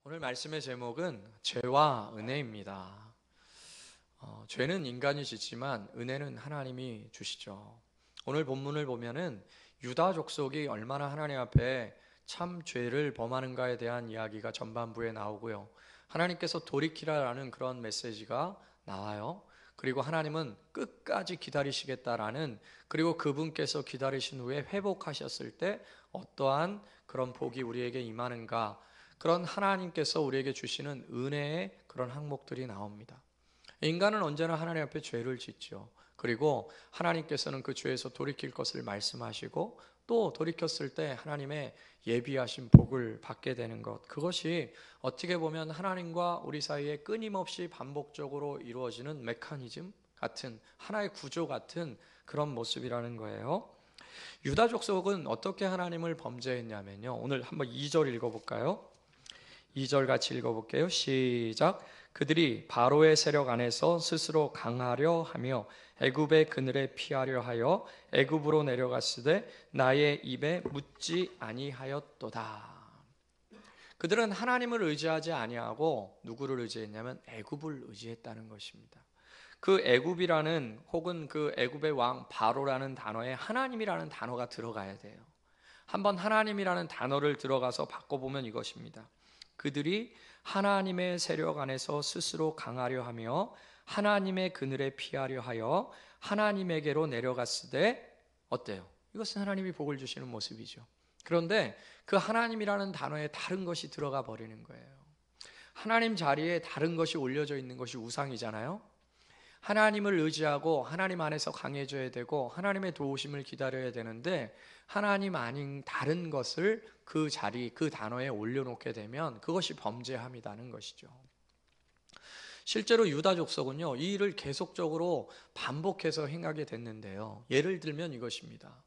오늘 말씀의 제목은 죄와 은혜입니다. 죄는 인간이 짓지만 은혜는 하나님이 주시죠. 오늘 본문을 보면은 유다 족속이 얼마나 하나님 앞에 참 죄를 범하는가에 대한 이야기가 전반부에 나오고요. 하나님께서 돌이키라라는 그런 메시지가 나와요. 그리고 하나님은 끝까지 기다리시겠다라는, 그리고 그분께서 기다리신 후에 회복하셨을 때 어떠한 그런 복이 우리에게 임하는가, 그런 하나님께서 우리에게 주시는 은혜의 그런 항목들이 나옵니다. 인간은 언제나 하나님 앞에 죄를 짓죠. 그리고 하나님께서는 그 죄에서 돌이킬 것을 말씀하시고, 또 돌이켰을 때 하나님의 예비하신 복을 받게 되는 것, 그것이 어떻게 보면 하나님과 우리 사이에 끊임없이 반복적으로 이루어지는 메커니즘 같은, 하나의 구조 같은 그런 모습이라는 거예요. 유다 족속은 어떻게 하나님을 범죄했냐면요, 오늘 한번 2절 읽어볼까요? 2절 같이 읽어볼게요. 시작. 그들이 바로의 세력 안에서 스스로 강하려 하며 애굽의 그늘에 피하려 하여 애굽으로 내려갔으되 나의 입에 묻지 아니하였도다. 그들은 하나님을 의지하지 아니하고 누구를 의지했냐면 애굽을 의지했다는 것입니다. 그 애굽이라는, 혹은 그 애굽의 왕 바로라는 단어에 하나님이라는 단어가 들어가야 돼요. 한번 하나님이라는 단어를 들어가서 바꿔보면 이것입니다. 그들이 하나님의 세력 안에서 스스로 강하려 하며 하나님의 그늘에 피하려 하여 하나님에게로 내려갔으되, 어때요? 이것은 하나님이 복을 주시는 모습이죠. 그런데 그 하나님이라는 단어에 다른 것이 들어가 버리는 거예요. 하나님 자리에 다른 것이 올려져 있는 것이 우상이잖아요. 하나님을 의지하고 하나님 안에서 강해져야 되고 하나님의 도우심을 기다려야 되는데, 하나님 아닌 다른 것을 그 자리, 그 단어에 올려놓게 되면 그것이 범죄함이라는 것이죠. 실제로 유다 족속은요, 이 일을 계속적으로 반복해서 행하게 됐는데요. 예를 들면 이것입니다.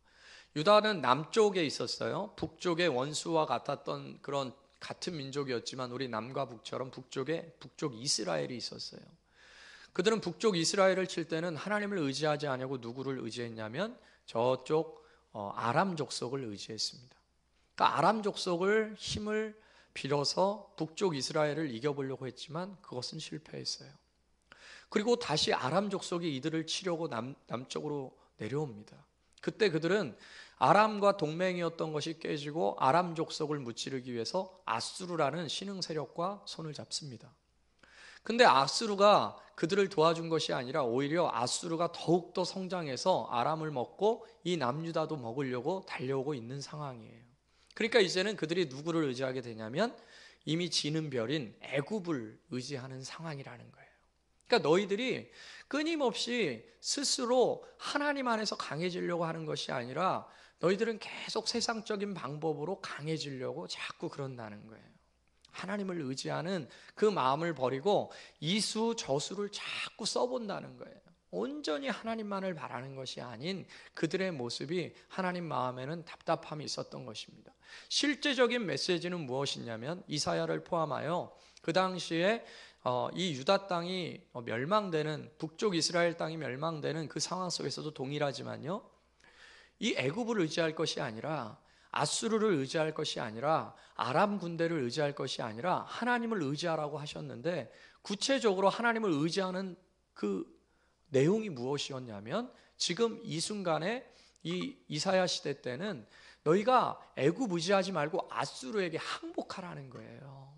유다는 남쪽에 있었어요. 북쪽에 원수와 같았던 그런 같은 민족이었지만 우리 남과 북처럼 북쪽에 북쪽 이스라엘이 있었어요. 그들은 북쪽 이스라엘을 칠 때는 하나님을 의지하지 않고 누구를 의지했냐면 저쪽 아람 족속을 의지했습니다. 그러니까 아람 족속을 힘을 빌어서 북쪽 이스라엘을 이겨보려고 했지만 그것은 실패했어요. 그리고 다시 아람 족속이 이들을 치려고 남쪽으로 내려옵니다. 그때 그들은 아람과 동맹이었던 것이 깨지고 아람 족속을 무찌르기 위해서 아수르라는 신흥 세력과 손을 잡습니다. 근데 아수르가 그들을 도와준 것이 아니라 오히려 아수르가 더욱더 성장해서 아람을 먹고 이 남유다도 먹으려고 달려오고 있는 상황이에요. 그러니까 이제는 그들이 누구를 의지하게 되냐면 이미 지는 별인 애굽을 의지하는 상황이라는 거예요. 그러니까 너희들이 끊임없이 스스로 하나님 안에서 강해지려고 하는 것이 아니라 너희들은 계속 세상적인 방법으로 강해지려고 자꾸 그런다는 거예요. 하나님을 의지하는 그 마음을 버리고 이수 저수를 자꾸 써본다는 거예요. 온전히 하나님만을 바라는 것이 아닌 그들의 모습이 하나님 마음에는 답답함이 있었던 것입니다. 실제적인 메시지는 무엇이냐면 이사야를 포함하여 그 당시에 이 유다 땅이 멸망되는, 북쪽 이스라엘 땅이 멸망되는 그 상황 속에서도 동일하지만요, 이 애굽을 의지할 것이 아니라, 아수르를 의지할 것이 아니라, 아람 군대를 의지할 것이 아니라 하나님을 의지하라고 하셨는데, 구체적으로 하나님을 의지하는 그 내용이 무엇이었냐면, 지금 이 순간에 이 이사야 시대 때는 너희가 애굽 의지하지 말고 아수르에게 항복하라는 거예요.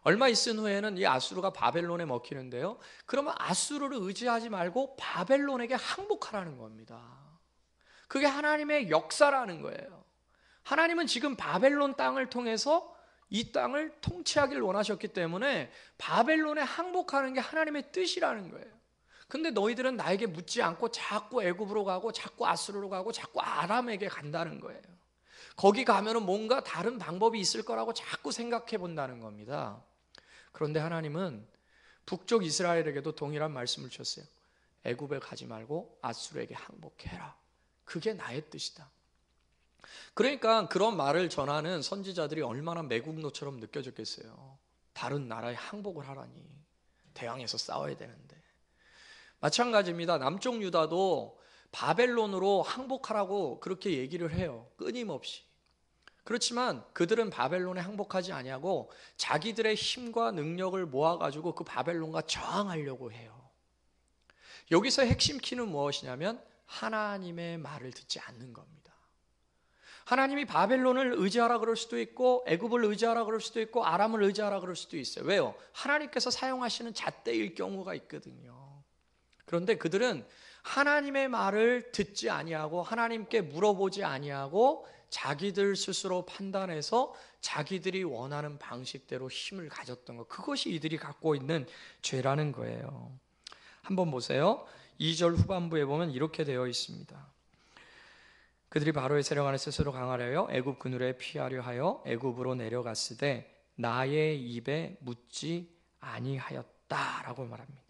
얼마 있은 후에는 이 아수르가 바벨론에 먹히는데요, 그러면 아수르를 의지하지 말고 바벨론에게 항복하라는 겁니다. 그게 하나님의 역사라는 거예요. 하나님은 지금 바벨론 땅을 통해서 이 땅을 통치하기를 원하셨기 때문에 바벨론에 항복하는 게 하나님의 뜻이라는 거예요. 근데 너희들은 나에게 묻지 않고 자꾸 애굽으로 가고 자꾸 아수르로 가고 자꾸 아람에게 간다는 거예요. 거기 가면은 뭔가 다른 방법이 있을 거라고 자꾸 생각해 본다는 겁니다. 그런데 하나님은 북쪽 이스라엘에게도 동일한 말씀을 주셨어요. 애굽에 가지 말고 아수르에게 항복해라. 그게 나의 뜻이다. 그러니까 그런 말을 전하는 선지자들이 얼마나 매국노처럼 느껴졌겠어요. 다른 나라에 항복을 하라니, 대항해서 싸워야 되는데. 마찬가지입니다. 남쪽 유다도 바벨론으로 항복하라고 그렇게 얘기를 해요. 끊임없이. 그렇지만 그들은 바벨론에 항복하지 아니하고 자기들의 힘과 능력을 모아가지고 그 바벨론과 저항하려고 해요. 여기서 핵심 키는 무엇이냐면 하나님의 말을 듣지 않는 겁니다. 하나님이 바벨론을 의지하라 그럴 수도 있고 애굽을 의지하라 그럴 수도 있고 아람을 의지하라 그럴 수도 있어요. 왜요? 하나님께서 사용하시는 잣대일 경우가 있거든요. 그런데 그들은 하나님의 말을 듣지 아니하고 하나님께 물어보지 아니하고 자기들 스스로 판단해서 자기들이 원하는 방식대로 힘을 가졌던 것, 그것이 이들이 갖고 있는 죄라는 거예요. 한번 보세요. 2절 후반부에 보면 이렇게 되어 있습니다. 그들이 바로의 세력 안에 스스로 강하려 하여 애굽 그늘에 피하려 하여 애굽으로 내려갔으되 나의 입에 묻지 아니하였다라고 말합니다.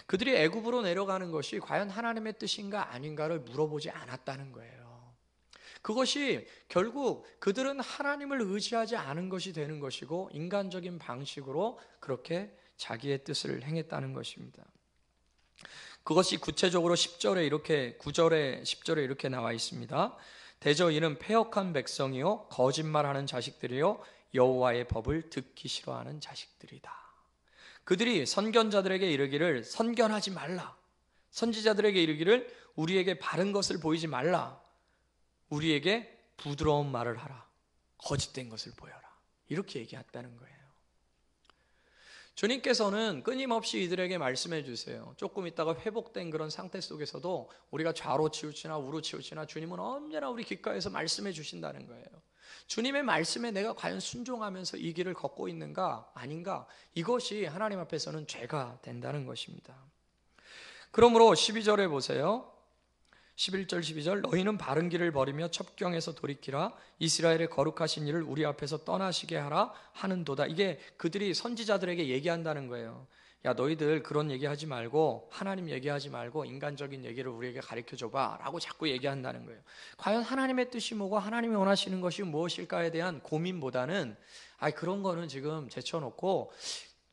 그들이 애굽으로 내려가는 것이 과연 하나님의 뜻인가 아닌가를 물어보지 않았다는 거예요. 그것이 결국 그들은 하나님을 의지하지 않은 것이 되는 것이고 인간적인 방식으로 그렇게 자기의 뜻을 행했다는 것입니다. 그것이 구체적으로 10절에 이렇게 9절에 10절에 이렇게 나와 있습니다. 대저 이는 패역한 백성이요 거짓말하는 자식들이요 여호와의 법을 듣기 싫어하는 자식들이다. 그들이 선견자들에게 이르기를 선견하지 말라. 선지자들에게 이르기를 우리에게 바른 것을 보이지 말라. 우리에게 부드러운 말을 하라. 거짓된 것을 보여라. 이렇게 얘기했다는 거예요. 주님께서는 끊임없이 이들에게 말씀해 주세요. 조금 있다가 회복된 그런 상태 속에서도 우리가 좌로 치우치나 우로 치우치나 주님은 언제나 우리 귓가에서 말씀해 주신다는 거예요. 주님의 말씀에 내가 과연 순종하면서 이 길을 걷고 있는가 아닌가, 이것이 하나님 앞에서는 죄가 된다는 것입니다. 그러므로 12절에 보세요. 11절 12절 너희는 바른 길을 버리며 첩경에서 돌이키라. 이스라엘의 거룩하신 일을 우리 앞에서 떠나시게 하라 하는도다. 이게 그들이 선지자들에게 얘기한다는 거예요. 야, 너희들 그런 얘기하지 말고 하나님 얘기하지 말고 인간적인 얘기를 우리에게 가르쳐줘봐 라고 자꾸 얘기한다는 거예요. 과연 하나님의 뜻이 뭐고 하나님이 원하시는 것이 무엇일까에 대한 고민보다는 그런 거는 지금 제쳐놓고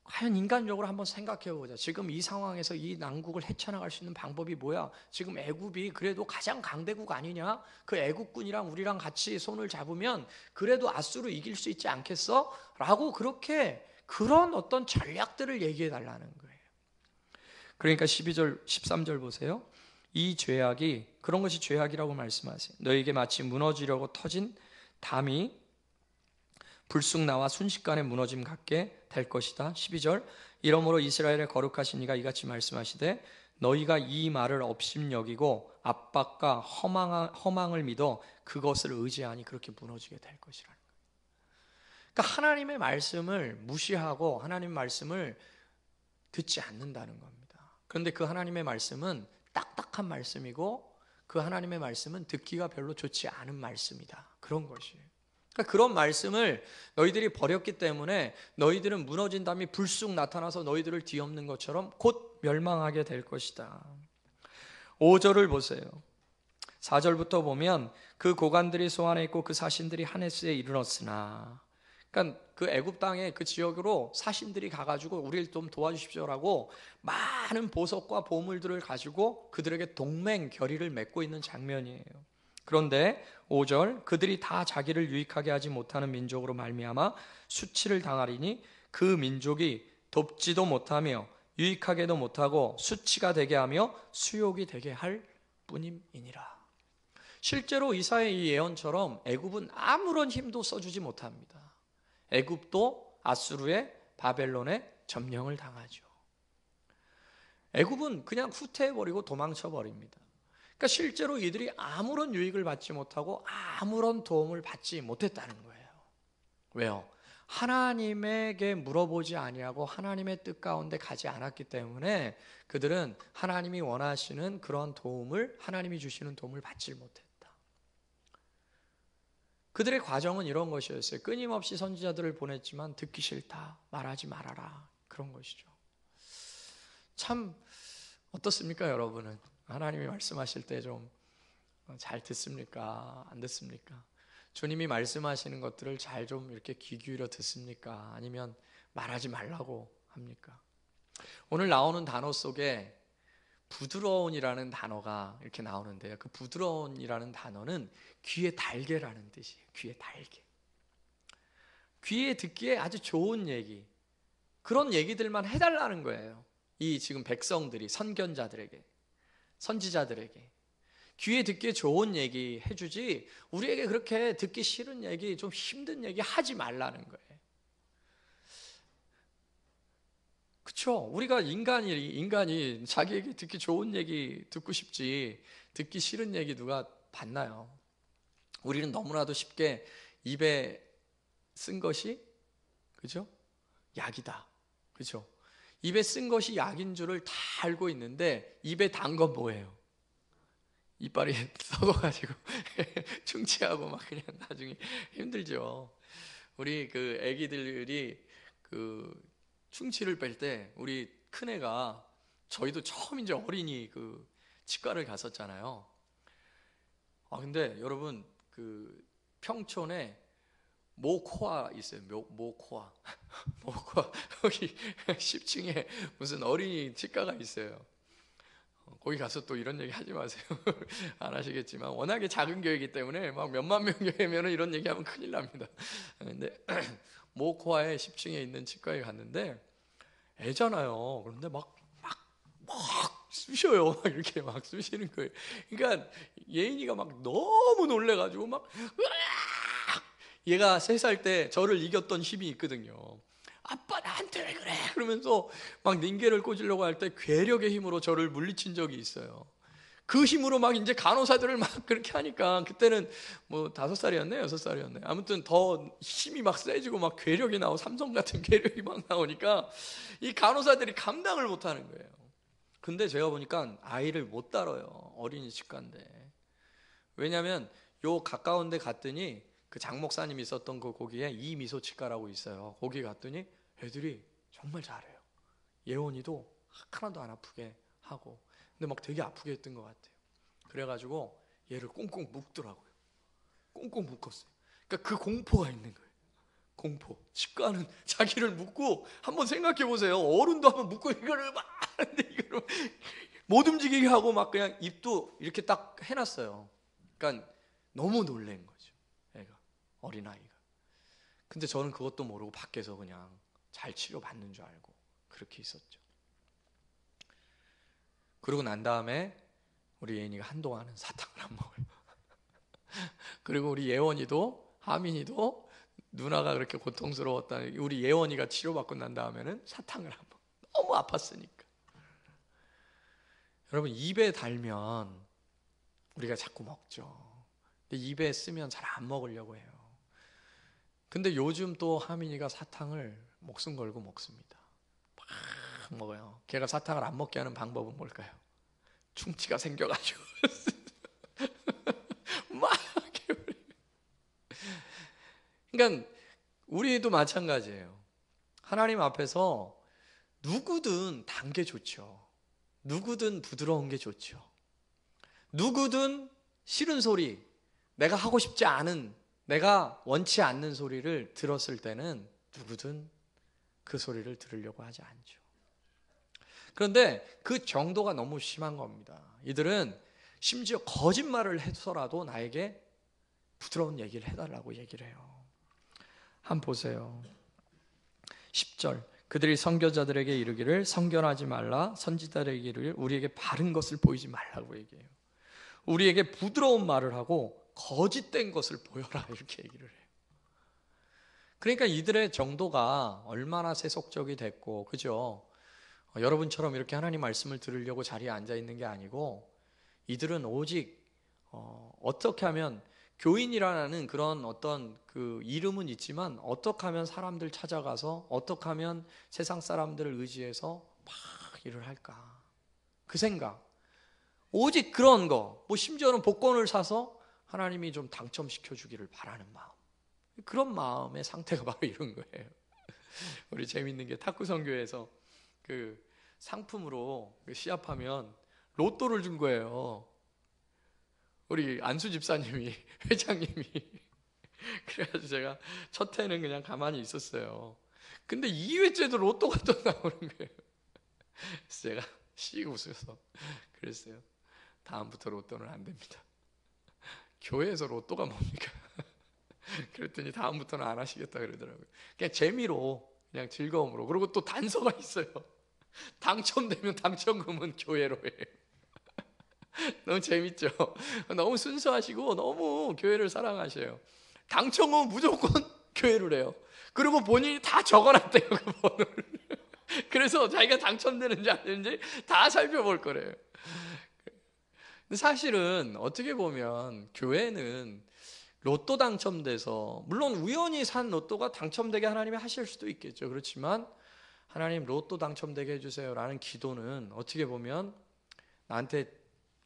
과연 인간적으로 한번 생각해 보자. 지금 이 상황에서 이 난국을 헤쳐나갈 수 있는 방법이 뭐야? 지금 애굽이 그래도 가장 강대국 아니냐? 그 애굽군이랑 우리랑 같이 손을 잡으면 그래도 아수르 이길 수 있지 않겠어? 라고 그렇게 그런 어떤 전략들을 얘기해 달라는 거예요. 그러니까 12절 13절 보세요. 이 죄악이, 그런 것이 죄악이라고 말씀하세요. 너에게 마치 무너지려고 터진 담이 불쑥 나와 순식간에 무너짐 같게 될 것이다. 12절 이러므로 이스라엘의 거룩하신 이가 이같이 말씀하시되 너희가 이 말을 업심여기고 압박과 허망을 믿어 그것을 의지하니 그렇게 무너지게 될 것이라는 거예요. 그러니까 하나님의 말씀을 무시하고 하나님 말씀을 듣지 않는다는 겁니다. 그런데 그 하나님의 말씀은 딱딱한 말씀이고 그 하나님의 말씀은 듣기가 별로 좋지 않은 말씀이다. 그런 것이에요. 그러니까 그런 말씀을 너희들이 버렸기 때문에 너희들은 무너진 담이 불쑥 나타나서 너희들을 뒤엎는 것처럼 곧 멸망하게 될 것이다. 5절을 보세요. 4절부터 보면 그 고관들이 소안에 있고 그 사신들이 하네스에 이르렀으나, 그러니까 그 애굽 땅의 그 지역으로 사신들이 가가지고 우리를 좀 도와주십시오라고 많은 보석과 보물들을 가지고 그들에게 동맹 결의를 맺고 있는 장면이에요. 그런데 5절 그들이 다 자기를 유익하게 하지 못하는 민족으로 말미암아 수치를 당하리니 그 민족이 돕지도 못하며 유익하게도 못하고 수치가 되게 하며 수욕이 되게 할 뿐임이니라. 실제로 이사야의 이 예언처럼 애굽은 아무런 힘도 써주지 못합니다. 애굽도 아수르의 바벨론의 점령을 당하죠. 애굽은 그냥 후퇴해버리고 도망쳐버립니다. 그러니까 실제로 이들이 아무런 유익을 받지 못하고 아무런 도움을 받지 못했다는 거예요. 왜요? 하나님에게 물어보지 아니하고 하나님의 뜻 가운데 가지 않았기 때문에 그들은 하나님이 원하시는 그런 도움을, 하나님이 주시는 도움을 받지 못했다. 그들의 과정은 이런 것이었어요. 끊임없이 선지자들을 보냈지만 듣기 싫다, 말하지 말아라, 그런 것이죠. 참 어떻습니까, 여러분은? 하나님이 말씀하실 때 좀 잘 듣습니까? 안 듣습니까? 주님이 말씀하시는 것들을 잘 좀 이렇게 귀 기울여 듣습니까? 아니면 말하지 말라고 합니까? 오늘 나오는 단어 속에 부드러운이라는 단어가 이렇게 나오는데요. 그 부드러운이라는 단어는 귀에 달게라는 뜻이에요. 귀에 달게. 귀에 듣기에 아주 좋은 얘기, 그런 얘기들만 해달라는 거예요. 이 지금 백성들이 선견자들에게, 선지자들에게 귀에 듣기에 좋은 얘기 해주지, 우리에게 그렇게 듣기 싫은 얘기, 좀 힘든 얘기 하지 말라는 거예요. 그렇죠? 우리가 인간이 자기에게 듣기 좋은 얘기 듣고 싶지, 듣기 싫은 얘기 누가 받나요? 우리는 너무나도 쉽게 입에 쓴 것이, 그죠? 약이다. 그죠? 입에 쓴 것이 약인 줄을 다 알고 있는데 입에 단 건 뭐예요? 이빨이 썩어가지고 충치하고 막 그냥 나중에 힘들죠. 우리 그 애기들이 그 충치를 뺄 때 우리 큰애가, 저희도 처음 이제 어린이 그 치과를 갔었잖아요. 근데 여러분, 그 평촌에 모코아 있어요. 모코아. 모코아. 여기 10층에 무슨 어린이 치과가 있어요. 거기 가서 또 이런 얘기 하지 마세요. 안 하시겠지만 워낙에 작은 교회이기 때문에 막 몇만 명 교회면 이런 얘기하면 큰일 납니다. 근데 모코아의 10층에 있는 치과에 갔는데 애잖아요. 그런데 막 쑤셔요. 막 이렇게 막 쑤시는 거예요. 그러니까 예인이가 막 너무 놀래가지고 막 으악! 얘가 3살 때 저를 이겼던 힘이 있거든요. 아빠 나한테 왜 그래? 그러면서 막 닌게를 꽂으려고 할 때 괴력의 힘으로 저를 물리친 적이 있어요. 그 힘으로 막 이제 간호사들을 막 그렇게 하니까, 그때는 뭐 5살이었네, 6살이었네. 아무튼 더 힘이 막 세지고 막 괴력이 나오고 삼성 같은 괴력이 막 나오니까 이 간호사들이 감당을 못 하는 거예요. 근데 제가 보니까 아이를 못 다뤄요. 어린이 치과인데. 왜냐면 요 가까운 데 갔더니 그 장 목사님이 있었던 그 거기에 이미소 치과라고 있어요. 거기 갔더니 애들이 정말 잘해요. 예원이도 하나도 안 아프게 하고. 근데 막 되게 아프게 했던 것 같아요. 그래가지고 얘를 꽁꽁 묶더라고요. 꽁꽁 묶었어요. 그러니까 그 공포가 있는 거예요. 공포. 치과는 자기를 묶고, 한번 생각해 보세요. 어른도 한번 묶고 이거를 막 하는데 이거를 못 움직이게 하고 막 그냥 입도 이렇게 딱 해놨어요. 그러니까 너무 놀란 거죠. 애가, 어린아이가. 근데 저는 그것도 모르고 밖에서 그냥 잘 치료받는 줄 알고 그렇게 있었죠. 그러고 난 다음에 우리 예인이가 한동안은 사탕을 안 먹어요. 그리고 우리 예원이도, 하민이도 누나가 그렇게 고통스러웠다, 우리 예원이가 치료받고 난 다음에는 사탕을 안 먹어요. 너무 아팠으니까. 여러분, 입에 달면 우리가 자꾸 먹죠. 근데 입에 쓰면 잘 안 먹으려고 해요. 근데 요즘 또 하민이가 사탕을 목숨 걸고 먹습니다. 막 먹어요. 걔가 사탕을 안 먹게 하는 방법은 뭘까요? 충치가 생겨가지고 막. 그러니까 우리도 마찬가지예요. 하나님 앞에서 누구든 단 게 좋죠. 누구든 부드러운 게 좋죠. 누구든 싫은 소리, 내가 하고 싶지 않은, 내가 원치 않는 소리를 들었을 때는 누구든 그 소리를 들으려고 하지 않죠. 그런데 그 정도가 너무 심한 겁니다. 이들은 심지어 거짓말을 해서라도 나에게 부드러운 얘기를 해달라고 얘기를 해요. 한번 보세요. 10절. 그들이 선교자들에게 이르기를 선견하지 말라, 선지자들에게 이르기를 우리에게 바른 것을 보이지 말라고 얘기해요. 우리에게 부드러운 말을 하고 거짓된 것을 보여라, 이렇게 얘기를 해요. 그러니까 이들의 정도가 얼마나 세속적이 됐고, 그죠? 여러분처럼 이렇게 하나님 말씀을 들으려고 자리에 앉아 있는 게 아니고, 이들은 오직 어떻게 하면, 교인이라는 그런 어떤 그 이름은 있지만 어떻게 하면 사람들 찾아가서, 어떻게 하면 세상 사람들을 의지해서 막 일을 할까, 그 생각, 오직 그런 거, 뭐 심지어는 복권을 사서 하나님이 좀 당첨시켜 주기를 바라는 마음, 그런 마음의 상태가 바로 이런 거예요. 우리 재밌는 게 탁구성교에서 그 상품으로 시합하면 로또를 준 거예요. 우리 안수 집사님이, 회장님이. 그래가지고 제가 첫 해는 그냥 가만히 있었어요. 근데 2회째도 로또가 또 나오는 거예요. 그래서 제가 씩 웃으면서 그랬어요. 다음부터 로또는 안 됩니다. 교회에서 로또가 뭡니까? 그랬더니 다음부터는 안 하시겠다 그러더라고요. 그냥 재미로, 그냥 즐거움으로. 그리고 또 단서가 있어요. 당첨되면 당첨금은 교회로 해요. 너무 재밌죠? 너무 순수하시고 너무 교회를 사랑하셔요. 당첨금은 무조건 교회를 해요. 그리고 본인이 다 적어놨대요, 그 번호를. 그래서 자기가 당첨되는지 안 되는지 다 살펴볼 거래요. 사실은 어떻게 보면 교회는 로또 당첨돼서, 물론 우연히 산 로또가 당첨되게 하나님이 하실 수도 있겠죠. 그렇지만 하나님 로또 당첨되게 해주세요 라는 기도는 어떻게 보면 나한테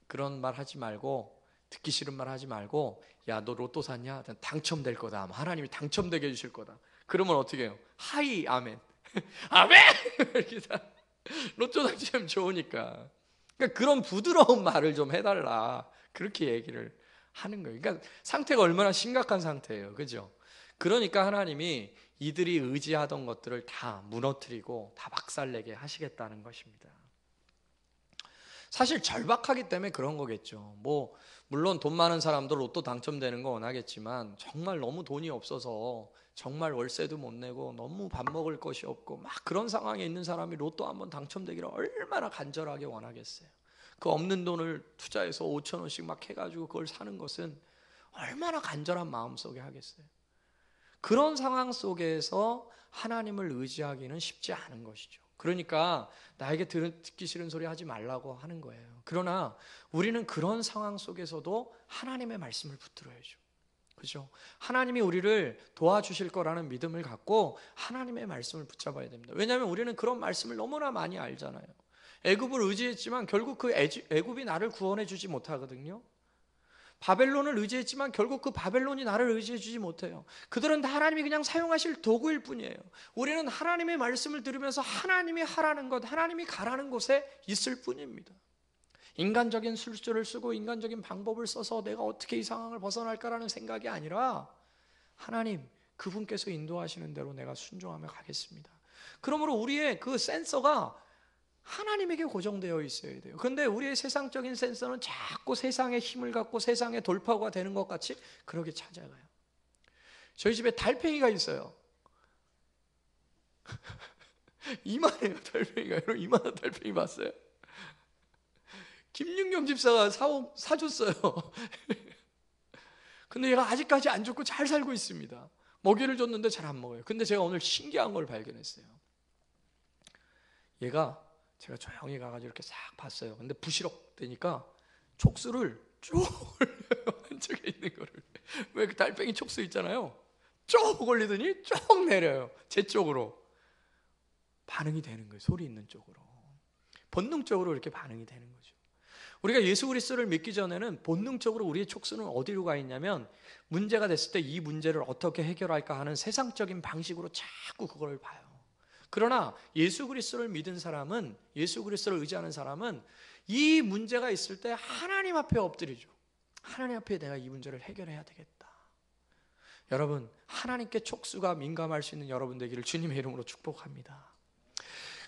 그런 말 하지 말고, 듣기 싫은 말 하지 말고, 야 너 로또 샀냐? 당첨될 거다. 하나님이 당첨되게 해주실 거다. 그러면 어떻게 해요? 하이 아멘. 아멘! 이렇게 다 로또 당첨 좋으니까. 그러니까 그런 부드러운 말을 좀 해달라, 그렇게 얘기를 하는 거예요. 그러니까 상태가 얼마나 심각한 상태예요, 그죠? 그러니까 하나님이 이들이 의지하던 것들을 다 무너뜨리고 다 박살내게 하시겠다는 것입니다. 사실 절박하기 때문에 그런 거겠죠. 뭐 물론 돈 많은 사람도 로또 당첨되는 거 원하겠지만, 정말 너무 돈이 없어서 정말 월세도 못 내고 너무 밥 먹을 것이 없고 막 그런 상황에 있는 사람이 로또 한번 당첨되기를 얼마나 간절하게 원하겠어요. 그 없는 돈을 투자해서 5천 원씩 막 해가지고 그걸 사는 것은 얼마나 간절한 마음속에 하겠어요. 그런 상황 속에서 하나님을 의지하기는 쉽지 않은 것이죠. 그러니까 나에게 듣기 싫은 소리 하지 말라고 하는 거예요. 그러나 우리는 그런 상황 속에서도 하나님의 말씀을 붙들어야죠. 그죠? 하나님이 우리를 도와주실 거라는 믿음을 갖고 하나님의 말씀을 붙잡아야 됩니다. 왜냐하면 우리는 그런 말씀을 너무나 많이 알잖아요. 애굽을 의지했지만 결국 그 애굽이 나를 구원해 주지 못하거든요. 바벨론을 의지했지만 결국 그 바벨론이 나를 의지해 주지 못해요. 그들은 다 하나님이 그냥 사용하실 도구일 뿐이에요. 우리는 하나님의 말씀을 들으면서 하나님이 하라는 것, 하나님이 가라는 곳에 있을 뿐입니다. 인간적인 술수를 쓰고 인간적인 방법을 써서 내가 어떻게 이 상황을 벗어날까라는 생각이 아니라, 하나님 그분께서 인도하시는 대로 내가 순종하며 가겠습니다. 그러므로 우리의 그 센서가 하나님에게 고정되어 있어야 돼요. 그런데 우리의 세상적인 센서는 자꾸 세상의 힘을 갖고 세상의 돌파구가 되는 것 같이 그렇게 찾아가요. 저희 집에 달팽이가 있어요. 이만해요, 달팽이가. 여러분 이만한 달팽이 봤어요? 김윤경 집사가 사줬어요. 근데 얘가 아직까지 안 죽고 잘 살고 있습니다. 먹이를 줬는데 잘 안 먹어요. 근데 제가 오늘 신기한 걸 발견했어요. 얘가, 제가 조용히 가가지고 이렇게 싹 봤어요. 근데 부시럭대니까 촉수를 쭉 올려요. 한쪽에 있는 거를. 왜 그 달팽이 촉수 있잖아요. 쭉 올리더니 쭉 내려요. 제 쪽으로. 반응이 되는 거예요. 소리 있는 쪽으로. 본능적으로 이렇게 반응이 되는 거죠. 우리가 예수 그리스도를 믿기 전에는 본능적으로 우리의 촉수는 어디로 가 있냐면, 문제가 됐을 때 이 문제를 어떻게 해결할까 하는 세상적인 방식으로 자꾸 그걸 봐요. 그러나 예수 그리스도를 믿은 사람은, 예수 그리스도를 의지하는 사람은 이 문제가 있을 때 하나님 앞에 엎드리죠. 하나님 앞에 내가 이 문제를 해결해야 되겠다. 여러분, 하나님께 촉수가 민감할 수 있는 여러분 되기를 주님의 이름으로 축복합니다.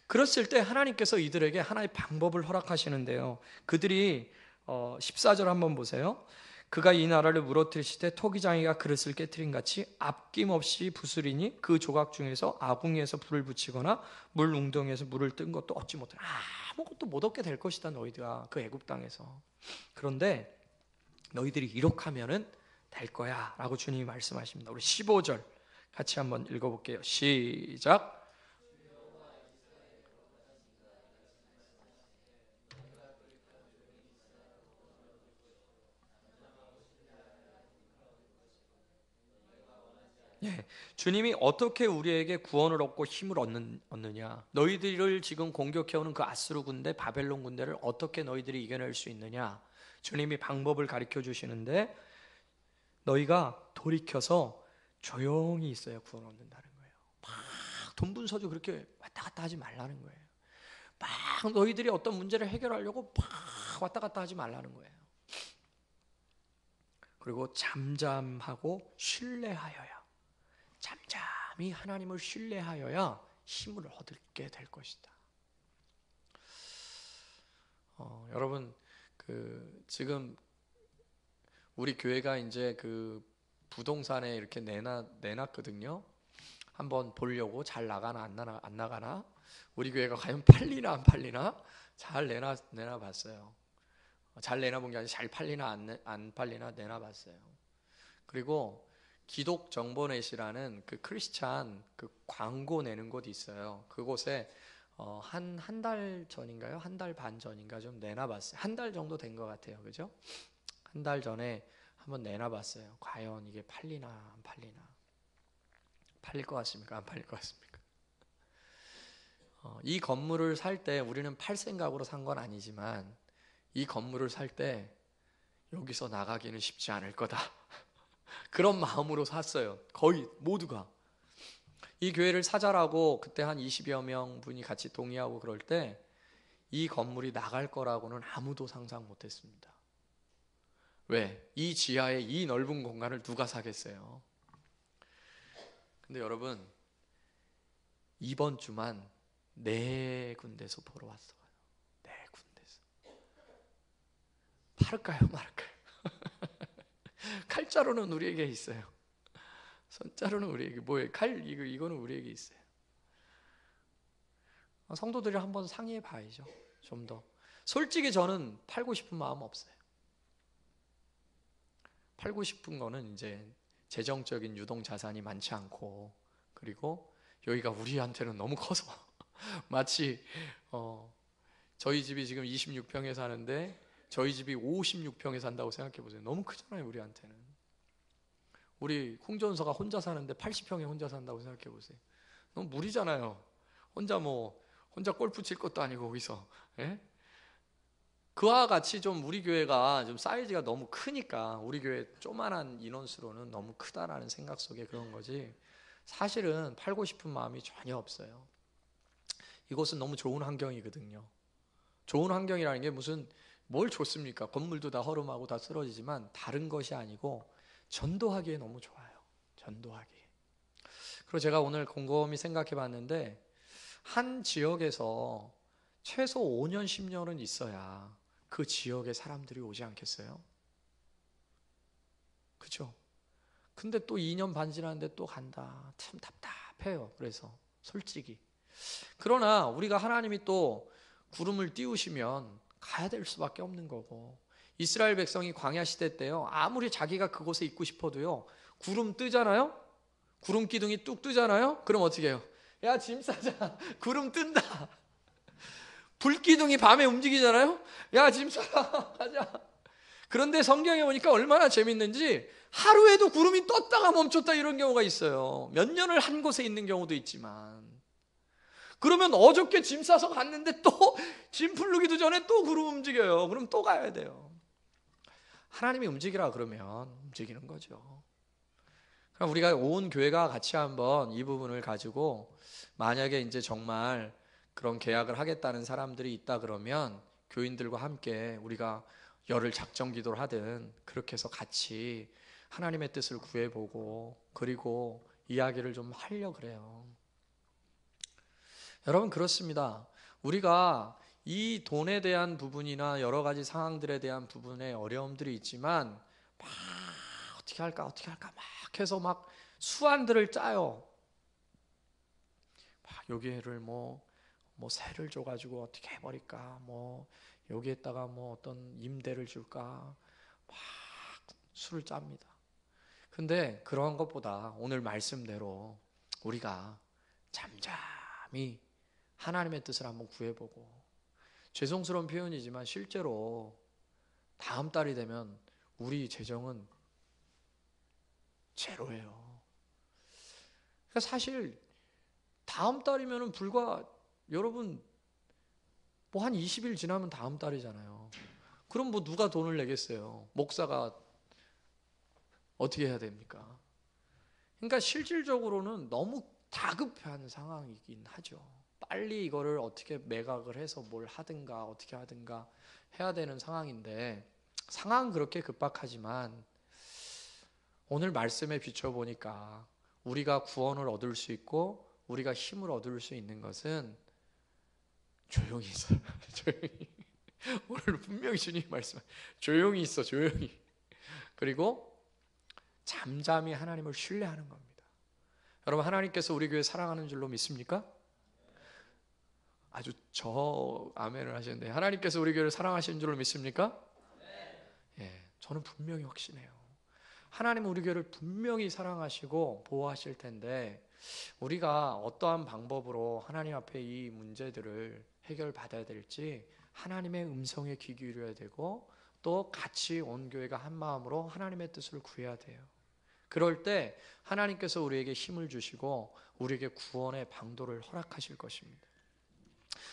그랬을 때 하나님께서 이들에게 하나의 방법을 허락하시는데요. 그들이 14절 한번 보세요. 그가 이 나라를 무너뜨리시되 토기장이가 그릇을 깨트린 같이 아낌없이 부수리니 그 조각 중에서 아궁이에서 불을 붙이거나 물 웅덩이에서 물을 뜬 것도 얻지 못하라. 아무것도 못 얻게 될 것이다, 너희가 그 애굽 땅에서. 그런데 너희들이 이룩하면은 될 거야 라고 주님이 말씀하십니다. 우리 15절 같이 한번 읽어볼게요. 시작. 예, 주님이 어떻게 우리에게 구원을 얻고 힘을 얻느냐, 너희들을 지금 공격해오는 그 아스루 군대, 바벨론 군대를 어떻게 너희들이 이겨낼 수 있느냐, 주님이 방법을 가르쳐 주시는데, 너희가 돌이켜서 조용히 있어야 구원 얻는다는 거예요. 막 돈분서주 그렇게 왔다 갔다 하지 말라는 거예요. 막 너희들이 어떤 문제를 해결하려고 막 왔다 갔다 하지 말라는 거예요. 그리고 잠잠하고 신뢰하여야, 잠잠히 하나님을 신뢰하여야 힘을 얻게 될 것이다. 여러분 지금 우리 교회가 이제 부동산에 이렇게 내놨거든요. 한번 보려고 잘 나가나 안 나가나, 우리 교회가 과연 팔리나 안 팔리나 잘 내놔봤어요. 잘 내놔본 게 아니라 잘 팔리나 안 팔리나 내놔봤어요. 그리고 기독정보넷이라는 크리스찬 광고 내는 곳이 있어요. 그곳에 한 달 전인가요? 한 달 반 전인가 좀 내놔봤어요. 한 달 정도 된 것 같아요. 그죠? 한 달 전에 한번 내놔봤어요. 과연 이게 팔리나 안 팔리나. 팔릴 것 같습니까? 안 팔릴 것 같습니까? 이 건물을 살 때 우리는 팔 생각으로 산 건 아니지만 이 건물을 살 때 여기서 나가기는 쉽지 않을 거다. 그런 마음으로 샀어요. 거의 모두가. 이 교회를 사자라고 그때 한 20여 명 분이 같이 동의하고 그럴 때 이 건물이 나갈 거라고는 아무도 상상 못했습니다. 왜? 이 지하에 이 넓은 공간을 누가 사겠어요? 근데 여러분, 이번 주만 4군데서 보러 왔어요. 4군데서. 팔을까요 말을까요? 칼자루는 우리에게 있어요. 손자루는 우리에게, 뭐예요? 이거는 우리에게 있어요. 성도들이 한번 상의해 봐야죠. 좀 더. 솔직히 저는 팔고 싶은 마음 없어요. 팔고 싶은 거는 이제 재정적인 유동 자산이 많지 않고, 그리고 여기가 우리한테는 너무 커서 마치 저희 집이 지금 26평에 사는데 저희 집이 56평에 산다고 생각해 보세요. 너무 크잖아요, 우리한테는. 우리 홍전서가 혼자 사는데 80평에 혼자 산다고 생각해 보세요. 너무 무리잖아요. 혼자 골프 칠 것도 아니고 거기서. 예? 그와 같이 좀 우리 교회가 좀 사이즈가 너무 크니까 우리 교회 조만한 인원수로는 너무 크다라는 생각 속에 그런 거지, 사실은 팔고 싶은 마음이 전혀 없어요. 이곳은 너무 좋은 환경이거든요. 좋은 환경이라는 게 무슨 뭘 좋습니까? 건물도 다 허름하고 다 쓰러지지만 다른 것이 아니고 전도하기에 너무 좋아요. 전도하기에. 그리고 제가 오늘 곰곰이 생각해 봤는데 한 지역에서 최소 5년 10년은 있어야 그 지역에 사람들이 오지 않겠어요? 그죠? 근데 또 2년 반 지났는데 또 간다. 참 답답해요. 그래서 솔직히. 그러나 우리가 하나님이 또 구름을 띄우시면 가야 될 수밖에 없는 거고, 이스라엘 백성이 광야 시대 때요, 아무리 자기가 그곳에 있고 싶어도요, 구름 뜨잖아요? 구름 기둥이 뚝 뜨잖아요? 그럼 어떻게 해요? 야, 짐 싸자. 구름 뜬다. 불기둥이 밤에 움직이잖아요? 야, 짐 싸라. 가자. 그런데 성경에 보니까 얼마나 재밌는지 하루에도 구름이 떴다가 멈췄다 이런 경우가 있어요. 몇 년을 한 곳에 있는 경우도 있지만. 그러면 어저께 짐 싸서 갔는데 또 짐 풀르기도 전에 또 구름 움직여요. 그럼 또 가야 돼요. 하나님이 움직이라 그러면 움직이는 거죠. 그럼 우리가 온 교회가 같이 한번 이 부분을 가지고, 만약에 이제 정말 그런 계약을 하겠다는 사람들이 있다 그러면 교인들과 함께 우리가 열흘 작정 기도를 하든 그렇게 해서 같이 하나님의 뜻을 구해보고 그리고 이야기를 좀 하려고 그래요. 여러분, 그렇습니다. 우리가 이 돈에 대한 부분이나 여러 가지 상황들에 대한 부분에 어려움들이 있지만 막 어떻게 할까 막 해서 막 수안들을 짜요. 막 여기를 뭐 세를 줘가지고 어떻게 해버릴까, 뭐 여기에다가 뭐 어떤 임대를 줄까, 막 수를 짭니다. 근데 그러한 것보다 오늘 말씀대로 우리가 잠잠히 하나님의 뜻을 한번 구해보고, 죄송스러운 표현이지만 실제로 다음 달이 되면 우리 재정은 제로예요. 그러니까 사실 다음 달이면 불과, 여러분 뭐 한 20일 지나면 다음 달이잖아요. 그럼 뭐 누가 돈을 내겠어요? 목사가 어떻게 해야 됩니까? 그러니까 실질적으로는 너무 다급한 상황이긴 하죠. 빨리 이거를 어떻게 매각을 해서 뭘 하든가 어떻게 하든가 해야 되는 상황인데, 상황은 그렇게 급박하지만 오늘 말씀에 비춰보니까 우리가 구원을 얻을 수 있고 우리가 힘을 얻을 수 있는 것은 조용히 있어요. 조용히. 오늘 분명히 주님이 말씀, 조용히 있어, 조용히. 그리고 잠잠히 하나님을 신뢰하는 겁니다. 여러분, 하나님께서 우리 교회 사랑하는 줄로 믿습니까? 아주 아멘을 하시는데, 하나님께서 우리 교회를 사랑하시는 줄로 믿습니까? 예, 저는 분명히 확신해요. 하나님은 우리 교회를 분명히 사랑하시고 보호하실 텐데, 우리가 어떠한 방법으로 하나님 앞에 이 문제들을 해결받아야 될지 하나님의 음성에 귀 기울여야 되고, 또 같이 온 교회가 한 마음으로 하나님의 뜻을 구해야 돼요. 그럴 때 하나님께서 우리에게 힘을 주시고 우리에게 구원의 방도를 허락하실 것입니다.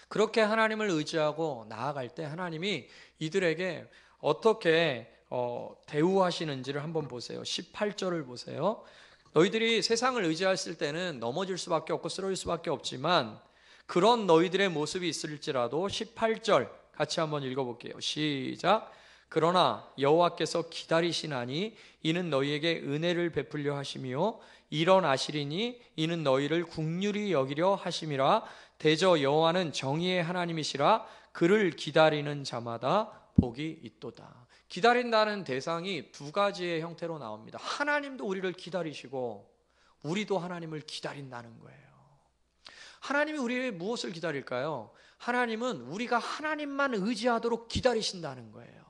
그렇게 하나님을 의지하고 나아갈 때 하나님이 이들에게 어떻게 대우하시는지를 한번 보세요. 18절을 보세요. 너희들이 세상을 의지했을 때는 넘어질 수밖에 없고 쓰러질 수밖에 없지만, 그런 너희들의 모습이 있을지라도 18절 같이 한번 읽어볼게요. 시작. 그러나 여호와께서 기다리시나니 이는 너희에게 은혜를 베풀려 하심이요 일어나시리니 이는 너희를 긍휼히 여기려 하심이라. 대저 여호와는 정의의 하나님이시라. 그를 기다리는 자마다 복이 있도다. 기다린다는 대상이 두 가지의 형태로 나옵니다. 하나님도 우리를 기다리시고 우리도 하나님을 기다린다는 거예요. 하나님이 우리의 무엇을 기다릴까요? 하나님은 우리가 하나님만 의지하도록 기다리신다는 거예요.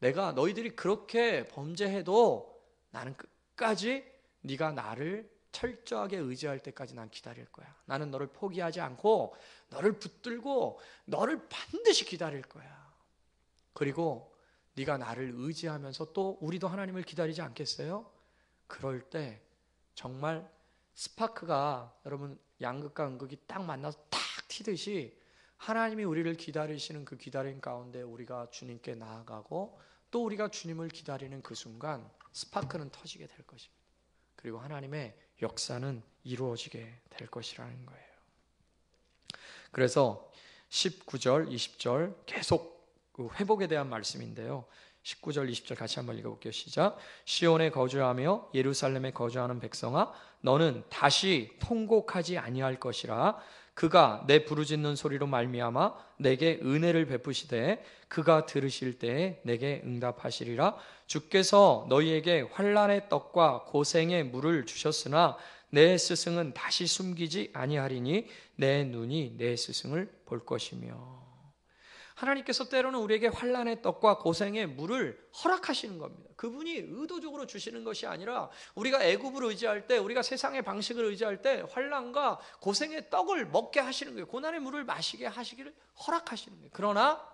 내가 너희들이 그렇게 범죄해도 나는 끝까지 네가 나를 철저하게 의지할 때까지 난 기다릴 거야. 나는 너를 포기하지 않고 너를 붙들고 너를 반드시 기다릴 거야. 그리고 네가 나를 의지하면서 또 우리도 하나님을 기다리지 않겠어요? 그럴 때 정말 스파크가, 여러분, 양극과 음극이 딱 만나서 탁 튀듯이 하나님이 우리를 기다리시는 그 기다림 가운데 우리가 주님께 나아가고 또 우리가 주님을 기다리는 그 순간 스파크는 터지게 될 것입니다. 그리고 하나님의 역사는 이루어지게 될 것이라는 거예요. 그래서 19절, 20절 계속 그 회복에 대한 말씀인데요. 19절, 20절 같이 한번 읽어볼게요. 시작. 시온에 거주하며 예루살렘에 거주하는 백성아, 너는 다시 통곡하지 아니할 것이라. 그가 내 부르짖는 소리로 말미암아 내게 은혜를 베푸시되 그가 들으실 때에 내게 응답하시리라. 주께서 너희에게 환난의 떡과 고생의 물을 주셨으나 내 스승은 다시 숨기지 아니하리니 내 눈이 내 스승을 볼 것이며. 하나님께서 때로는 우리에게 환난의 떡과 고생의 물을 허락하시는 겁니다. 그분이 의도적으로 주시는 것이 아니라 우리가 애굽을 의지할 때, 우리가 세상의 방식을 의지할 때 환난과 고생의 떡을 먹게 하시는 거예요. 고난의 물을 마시게 하시기를 허락하시는 거예요. 그러나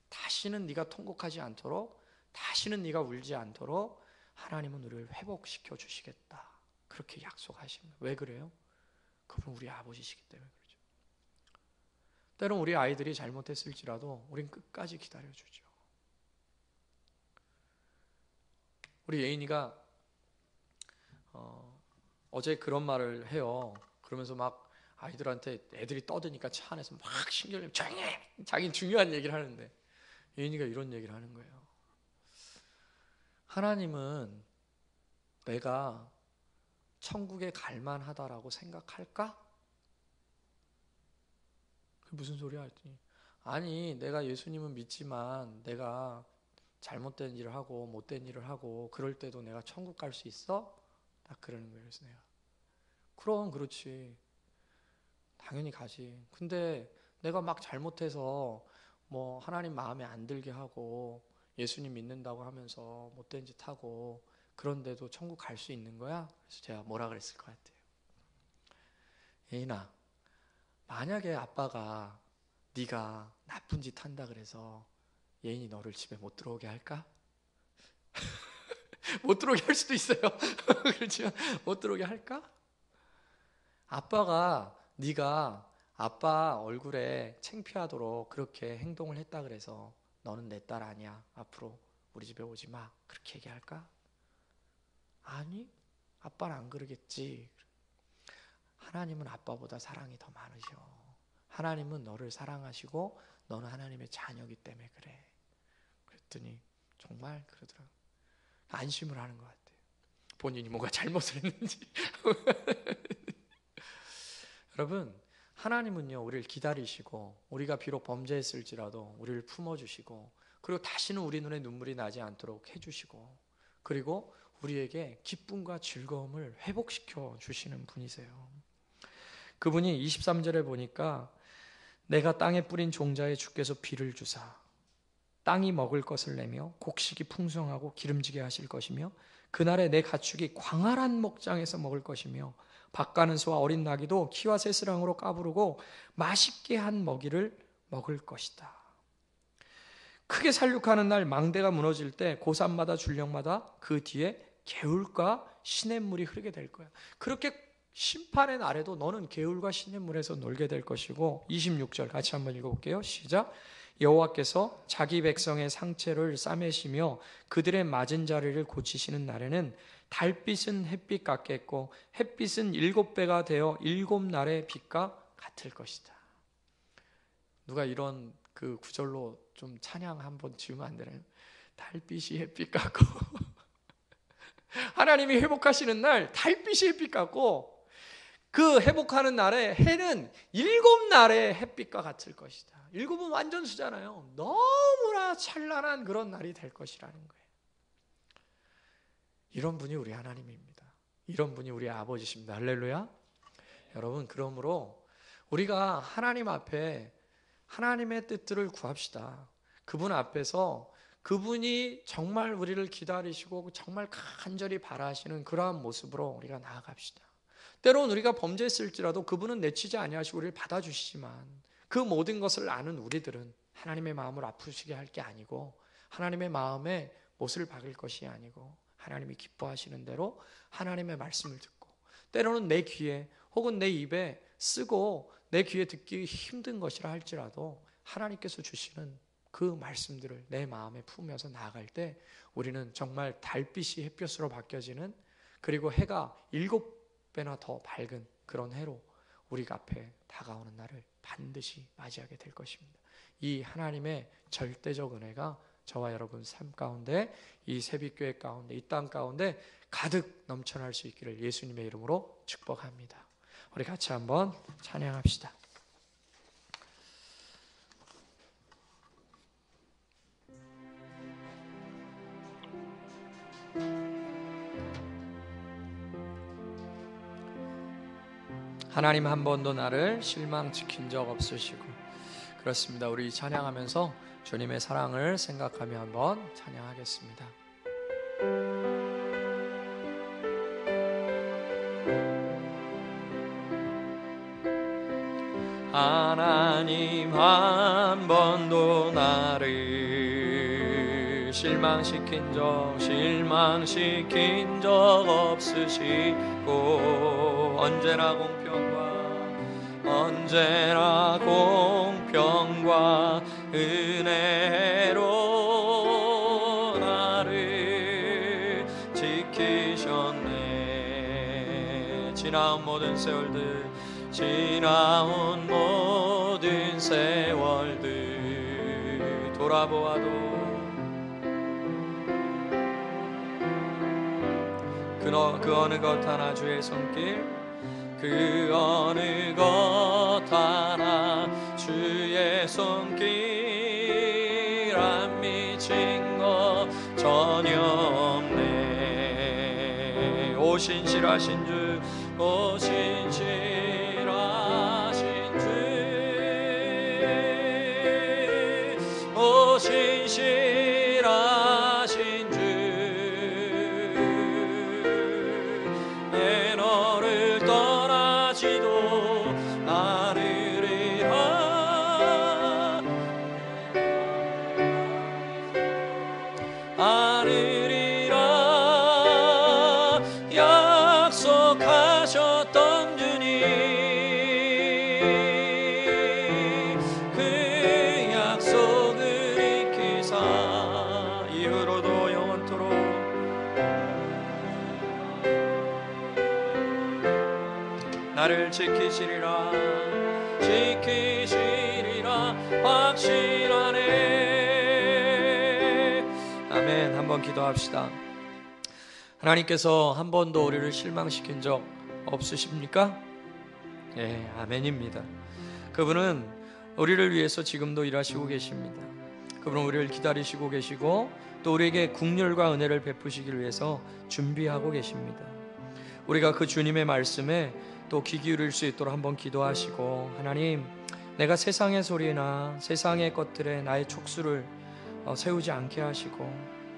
다시는 네가 통곡하지 않도록, 다시는 네가 울지 않도록 하나님은 우리를 회복시켜 주시겠다, 그렇게 약속하십니다. 왜 그래요? 그분은 우리 아버지시기 때문에 그렇죠. 때론 우리 아이들이 잘못했을지라도 우린 끝까지 기다려주죠. 우리 예인이가 어제 그런 말을 해요. 그러면서 막 아이들한테, 애들이 떠드니까 차 안에서 막 신경을 조용히 해! 자기는 중요한 얘기를 하는데 예인이가 이런 얘기를 하는 거예요. 하나님은 내가 천국에 갈만하다라고 생각할까? 무슨 소리야 했더니, 아니 내가 예수님은 믿지만 내가 잘못된 일을 하고 못된 일을 하고 그럴 때도 내가 천국 갈 수 있어? 딱 그러는 거예요. 그래서 내가, 그럼 그렇지, 당연히 가지. 근데 내가 막 잘못해서 뭐 하나님 마음에 안 들게 하고 예수님 믿는다고 하면서 못된 짓 하고 그런데도 천국 갈 수 있는 거야? 그래서 제가 뭐라 그랬을 것 같아요? 예인아, 만약에 아빠가 네가 나쁜 짓 한다 그래서 예인이 너를 집에 못 들어오게 할까? 못 들어오게 할 수도 있어요. 그렇지만 못 들어오게 할까? 아빠가 네가 아빠 얼굴에 창피하도록 그렇게 행동을 했다 그래서 너는 내 딸 아니야, 앞으로 우리 집에 오지 마, 그렇게 얘기할까? 아니, 아빠는 안 그러겠지. 하나님은 아빠보다 사랑이 더 많으셔. 하나님은 너를 사랑하시고 너는 하나님의 자녀이기 때문에 그래. 그랬더니 정말 그러더라고요. 안심을 하는 것 같아요. 본인이 뭔가 잘못을 했는지. 여러분, 하나님은요, 우리를 기다리시고 우리가 비록 범죄했을지라도 우리를 품어주시고, 그리고 다시는 우리 눈에 눈물이 나지 않도록 해주시고, 그리고 우리에게 기쁨과 즐거움을 회복시켜 주시는 분이세요. 그분이 23절에 보니까 내가 땅에 뿌린 종자에 주께서 비를 주사 땅이 먹을 것을 내며 곡식이 풍성하고 기름지게 하실 것이며, 그날에 내 가축이 광활한 목장에서 먹을 것이며 밭가는 소와 어린 나귀도 키와 새스랑으로 까부르고 맛있게 한 먹이를 먹을 것이다. 크게 살육하는 날 망대가 무너질 때 고산마다 줄령마다 그 뒤에 개울과 시냇물이 흐르게 될 거야. 그렇게 심판의 날에도 너는 개울과 시냇물에서 놀게 될 것이고, 26절 같이 한번 읽어볼게요. 시작. 여호와께서 자기 백성의 상체를 싸매시며 그들의 맞은 자리를 고치시는 날에는 달빛은 햇빛 같겠고 햇빛은 7배가 되어 7날의 빛과 같을 것이다. 누가 이런 그 구절로 좀 찬양 한번 지으면 안 되나요? 달빛이 햇빛 같고 하나님이 회복하시는 날 달빛이 햇빛 같고, 그 회복하는 날에 해는 7날의 햇빛과 같을 것이다. 7은 완전 수잖아요. 너무나 찬란한 그런 날이 될 것이라는 거예요. 이런 분이 우리 하나님입니다. 이런 분이 우리 아버지십니다. 할렐루야. 여러분, 그러므로 우리가 하나님 앞에 하나님의 뜻들을 구합시다. 그분 앞에서 그분이 정말 우리를 기다리시고 정말 간절히 바라시는 그러한 모습으로 우리가 나아갑시다. 때로는 우리가 범죄했을지라도 그분은 내치지 아니하시고 우리를 받아주시지만, 그 모든 것을 아는 우리들은 하나님의 마음을 아프시게 할 게 아니고 하나님의 마음에 못을 박을 것이 아니고 하나님이 기뻐하시는 대로 하나님의 말씀을 듣고, 때로는 내 귀에 혹은 내 입에 쓰고 내 귀에 듣기 힘든 것이라 할지라도 하나님께서 주시는 그 말씀들을 내 마음에 품으면서 나아갈 때 우리는 정말 달빛이 햇볕으로 바뀌어지는, 그리고 해가 7배나 더 밝은 그런 해로 우리가 앞에 다가오는 날을 반드시 맞이하게 될 것입니다. 이 하나님의 절대적 은혜가 저와 여러분 삶 가운데, 이 새빛교회 가운데, 이 땅 가운데 가득 넘쳐날 수 있기를 예수님의 이름으로 축복합니다. 우리 같이 한번 찬양합시다. 하나님 한 번도 나를 실망시킨 적 없으시고, 그렇습니다. 우리 찬양하면서 주님의 사랑을 생각하며 한번 찬양하겠습니다. 하나님 한 번도 나를 실망시킨 적 없으시고, 언제나 공평과 은혜로 나를 지키셨네. 지나온 모든 세월들 돌아보아도 그 어느 것 하나 주의 손길, 그 어느 것 하나 주의 손길 안 미친 것 전혀 없네. 오 신실하신 주, 오 신실하신 주, 오 신실하신 주, 내 너를 떠나지도 않으리라, 약속하셨던 주님, 그 약속을 익히사 이후로도 영원토록 나를 지키시리라 확실하네. 아멘. 한번 기도합시다. 하나님께서 한 번도 우리를 실망시킨 적 없으십니까? 예, 아멘입니다. 그분은 우리를 위해서 지금도 일하시고 계십니다. 그분은 우리를 기다리시고 계시고 또 우리에게 국률과 은혜를 베푸시기 위해서 준비하고 계십니다. 우리가 그 주님의 말씀에 또 귀 기울일 수 있도록 한번 기도하시고, 하나님, 내가 세상의 소리나 세상의 것들에 나의 촉수를 세우지 않게 하시고,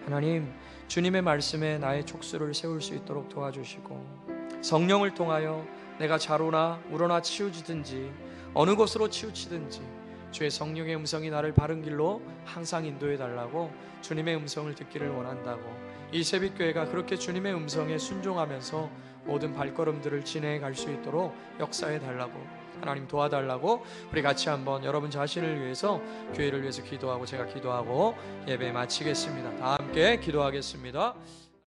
하나님, 주님의 말씀에 나의 촉수를 세울 수 있도록 도와주시고, 성령을 통하여 내가 좌로나 우로나 치우치든지 어느 곳으로 치우치든지 주의 성령의 음성이 나를 바른 길로 항상 인도해 달라고 주님의 음성을 듣기를 원한다고, 이 새벽교회가 그렇게 주님의 음성에 순종하면서 모든 발걸음들을 진행해 갈 수 있도록 역사해 달라고, 하나님 도와달라고 우리 같이 한번 여러분 자신을 위해서, 교회를 위해서 기도하고 제가 기도하고 예배 마치겠습니다. 다 함께 기도하겠습니다.